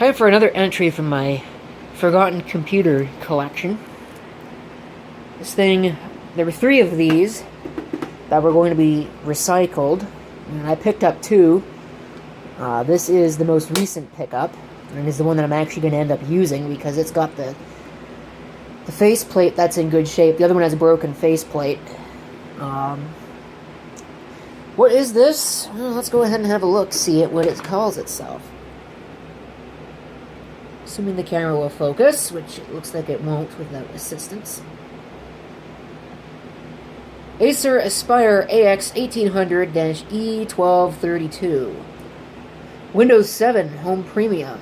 Time for another entry from my forgotten computer collection. This thing, there were 3 of these that were going to be recycled, and I picked up 2. This is the most recent pickup, and is the one that I'm actually going to end up using because it's got the faceplate that's in good shape. The other one has a broken faceplate. What is this? Well, let's go ahead and have a look, see what it calls itself. Assuming the camera will focus, which it looks like it won't without assistance. Acer Aspire AX1800-E1232. Windows 7 Home Premium.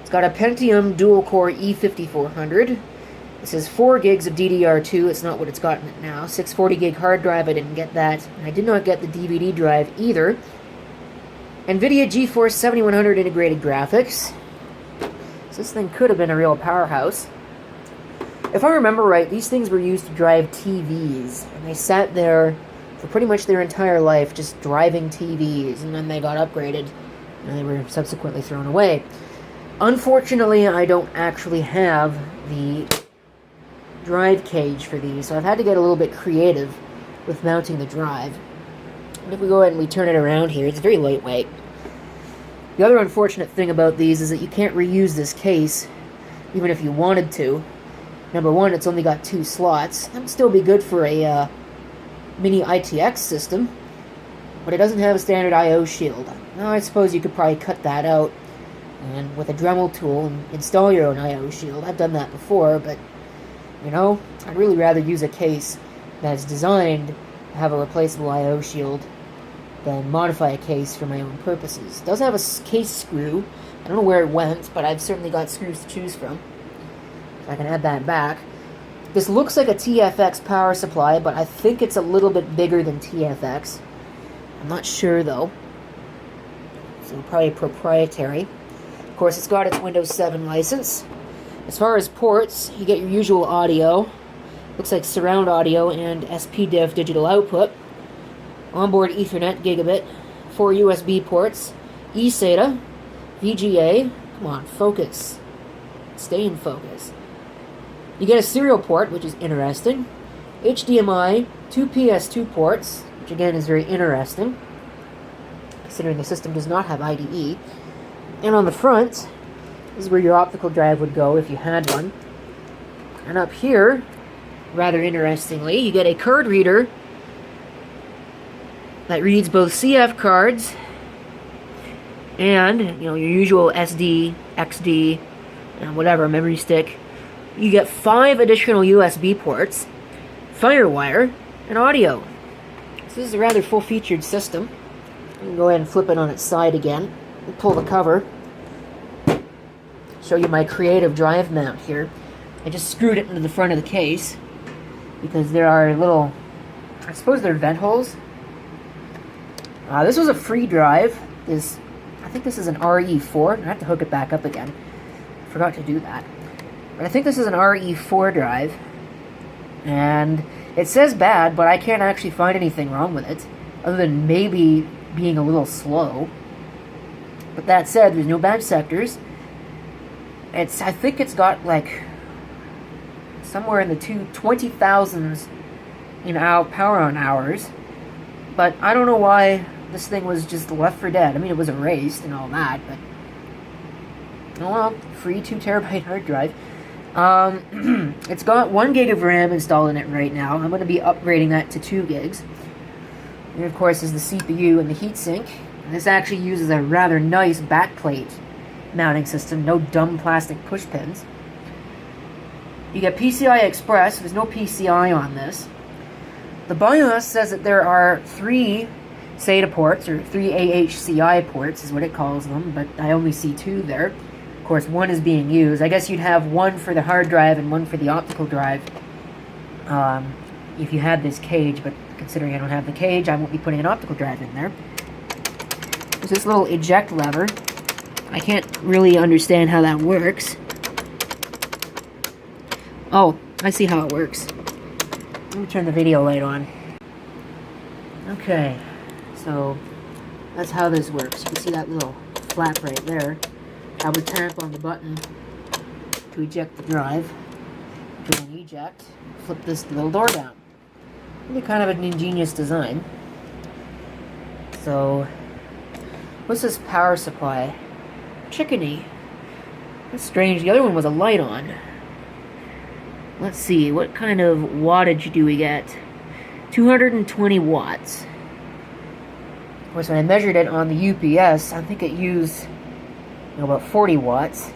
It's got a Pentium dual-core E5400. It says 4 gigs of DDR2. It's not what it's got in it now. 640 gig hard drive. I didn't get that. And I did not get the DVD drive either. NVIDIA GeForce 7100 integrated graphics. So this thing could have been a real powerhouse. If I remember right, these things were used to drive TVs. And they sat there for pretty much their entire life just driving TVs. And then they got upgraded. And they were subsequently thrown away. Unfortunately, I don't actually have the drive cage for these. So I've had to get a little bit creative with mounting the drive. And if we go ahead and we turn it around here, it's very lightweight. The other unfortunate thing about these is that you can't reuse this case, even if you wanted to. Number one, it's only got 2 slots. That would still be good for a mini ITX system, but it doesn't have a standard I/O shield. Now, I suppose you could probably cut that out, and with a Dremel tool, and install your own I/O shield. I've done that before, but, you know, I'd really rather use a case that's designed to have a replaceable I/O shield than modify a case for my own purposes. It does have a case screw. I don't know where it went, but I've certainly got screws to choose from. So I can add that back. This looks like a TFX power supply, but I think it's a little bit bigger than TFX. I'm not sure, though. So probably proprietary. Of course, it's got its Windows 7 license. As far as ports, you get your usual audio. Looks like surround audio and SPDIF digital output. Onboard Ethernet gigabit, 4 USB ports, eSATA, VGA. Come on, focus. Stay in focus. You get a serial port, which is interesting. HDMI, 2 PS2 ports, which again is very interesting, considering the system does not have IDE. And on the front is where your optical drive would go if you had one. And up here, rather interestingly, you get a card reader that reads both CF cards and, you know, your usual SD, XD, and whatever, memory stick. You get 5 additional USB ports, FireWire, and audio. So this is a rather full-featured system. You can go ahead and flip it on its side again, and pull the cover. Show you my creative drive mount here. I just screwed it into the front of the case because there are little, I suppose they're vent holes. This was a free drive. I think this is an RE4. I have to hook it back up again. Forgot to do that. But I think this is an RE4 drive. And it says bad, but I can't actually find anything wrong with it, other than maybe being a little slow. But that said, there's no bad sectors. I think it's got like somewhere in the 20,000s in power on hours. But I don't know why this thing was just left for dead. I mean, it was erased and all that, but oh well, free 2 terabyte hard drive. It's got 1 gig of RAM installed in it right now. I'm going to be upgrading that to 2 gigs. And of course is the CPU and the heatsink. And this actually uses a rather nice backplate mounting system, no dumb plastic push pins. You get PCI Express. There's no PCI on this. The BIOS says that there are 3 SATA ports, or 3 AHCI ports is what it calls them, but I only see 2 there. Of course, 1 is being used. I guess you'd have 1 for the hard drive and 1 for the optical drive if you had this cage, but considering I don't have the cage, I won't be putting an optical drive in there. There's this little eject lever. I can't really understand how that works. Oh, I see how it works. Let me turn the video light on. Okay, so that's how this works. You can see that little flap right there. I would tap on the button to eject the drive. To an eject, flip this little door down. Really kind of an ingenious design. So, what's this power supply? Chickeny. That's strange. The other one was a light on. Let's see, what kind of wattage do we get? 220 watts. Of course, when I measured it on the UPS, I think it used about 40 watts.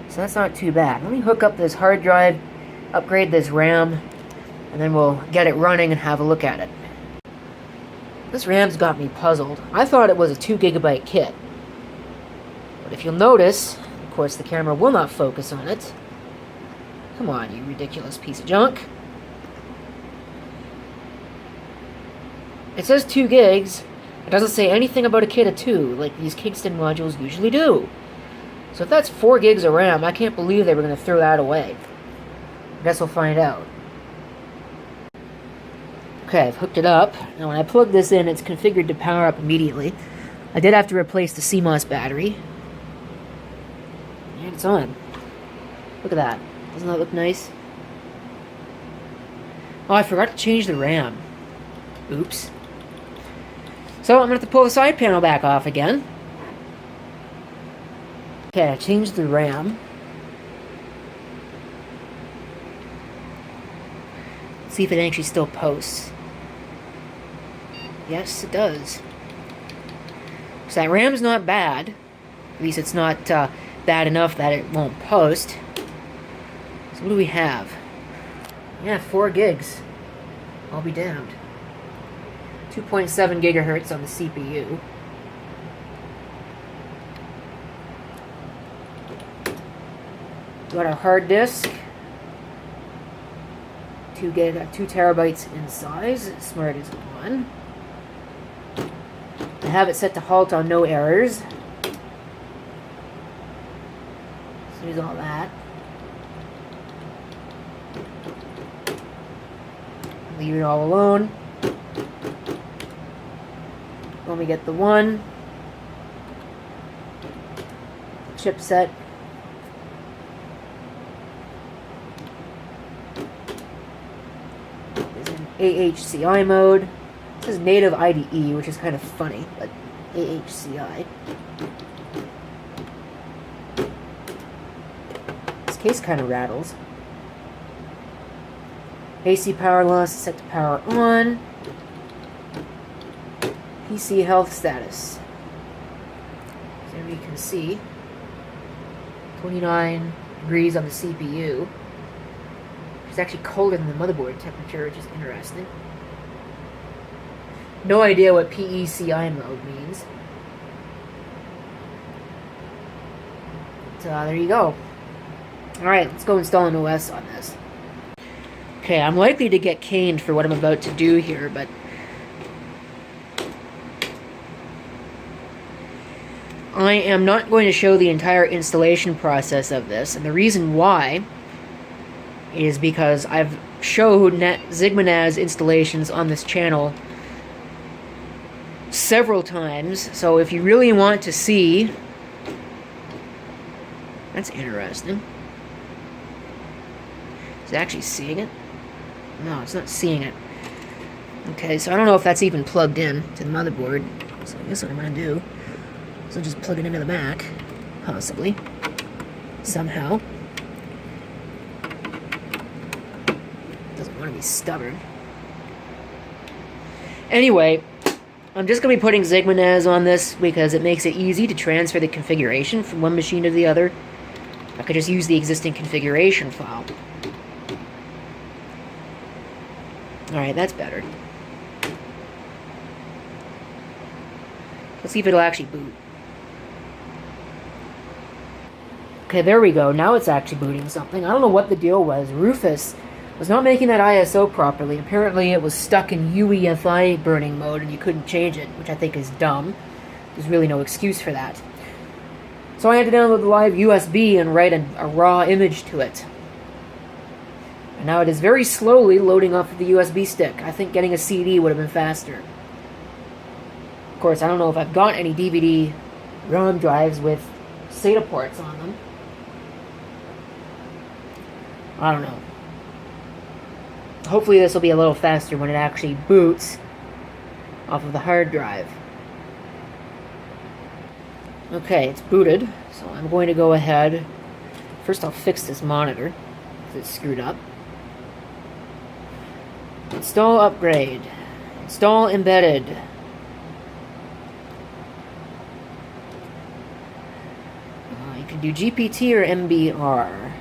So that's not too bad. Let me hook up this hard drive, upgrade this RAM, and then we'll get it running and have a look at it. This RAM's got me puzzled. I thought it was a 2 gigabyte kit. But if you'll notice, of course the camera will not focus on it. Come on, you ridiculous piece of junk. It says 2 gigs. It doesn't say anything about a kit of 2, like these Kingston modules usually do. So if that's 4 gigs of RAM, I can't believe they were going to throw that away. I guess we'll find out. Okay, I've hooked it up. Now when I plug this in, it's configured to power up immediately. I did have to replace the CMOS battery. And it's on. Look at that. Doesn't that look nice? Oh, I forgot to change the RAM. Oops. So I'm going to have to pull the side panel back off again. Okay, I changed the RAM. Let's see if it actually still posts. Yes, it does. So that RAM's not bad. At least it's not bad enough that it won't post. So what do we have? Yeah, 4 gigs. I'll be damned. 2.7 gigahertz on the CPU. Got a hard disk. 2 terabytes in size. Smart as one. I have it set to halt on no errors. So there's all that. Leave it all alone. When we get the one chipset. Is in AHCI mode. This is native IDE, which is kind of funny, but AHCI. This case kind of rattles. AC power loss is set to power on. PC health status. So you can see 29 degrees on the CPU. It's actually colder than the motherboard temperature, which is interesting. No idea what PECI mode means. But, there you go. Alright, let's go install an OS on this. Okay, I'm likely to get caned for what I'm about to do here, but I am not going to show the entire installation process of this, and the reason why is because I've showed Sigma-NAS installations on this channel several times, so if you really want to see... That's interesting. Is it actually seeing it? No, it's not seeing it. Okay, so I don't know if that's even plugged in to the motherboard, so I guess what I'm going to do is I'll just plug it into the Mac, possibly, somehow. Doesn't want to be stubborn. Anyway, I'm just going to be putting Sigma-NAS on this because it makes it easy to transfer the configuration from one machine to the other. I could just use the existing configuration file. Alright, that's better. Let's see if it'll actually boot. Okay, there we go. Now it's actually booting something. I don't know what the deal was. Rufus was not making that ISO properly. Apparently it was stuck in UEFI burning mode and you couldn't change it, which I think is dumb. There's really no excuse for that. So I had to download the live USB and write a raw image to it. And now it is very slowly loading off of the USB stick. I think getting a CD would have been faster. Of course, I don't know if I've got any DVD ROM drives with SATA ports on them. I don't know. Hopefully this will be a little faster when it actually boots off of the hard drive. Okay, it's booted, so I'm going to go ahead. First I'll fix this monitor, because it's screwed up. Install upgrade. Install embedded. You can do GPT or MBR.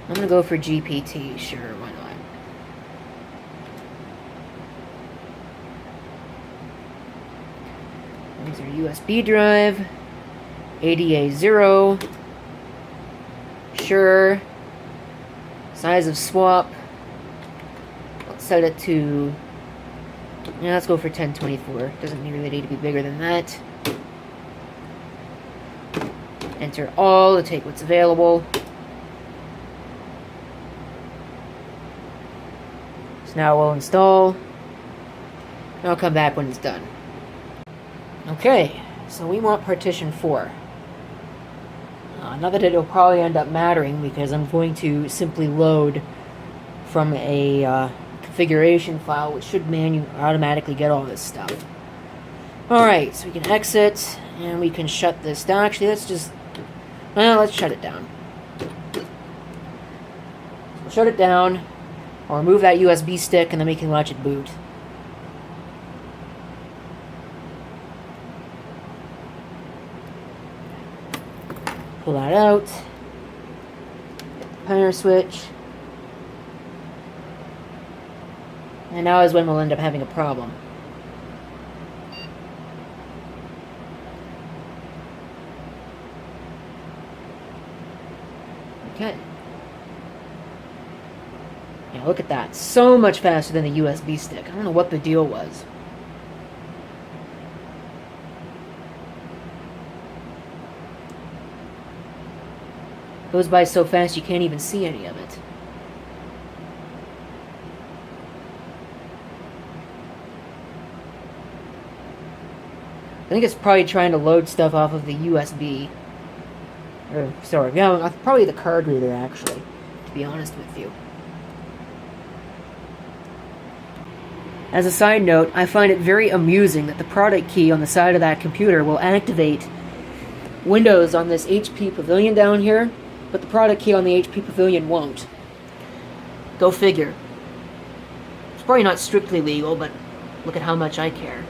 I'm going to go for GPT, sure, why not? There's our USB drive. ADA 0. Sure. Size of swap. Let's set it to... yeah, let's go for 1024. Doesn't really need to be bigger than that. Enter all to take what's available. So now we'll install. And I'll come back when it's done. Okay, so we want partition 4. Not that it'll probably end up mattering, because I'm going to simply load from a configuration file, which should automatically get all this stuff. Alright, so we can exit, and we can shut this down. Actually, let's shut it down. We'll shut it down. I'll remove that USB stick, and then we can watch it boot. Pull that out. Power switch. And now is when we'll end up having a problem. Okay. Yeah, look at that. So much faster than the USB stick. I don't know what the deal was. Goes by so fast you can't even see any of it. I think it's probably trying to load stuff off of the USB. Or, sorry, yeah, probably the card reader, actually, to be honest with you. As a side note, I find it very amusing that the product key on the side of that computer will activate Windows on this HP Pavilion down here, but the product key on the HP Pavilion won't. Go figure. It's probably not strictly legal, but look at how much I care.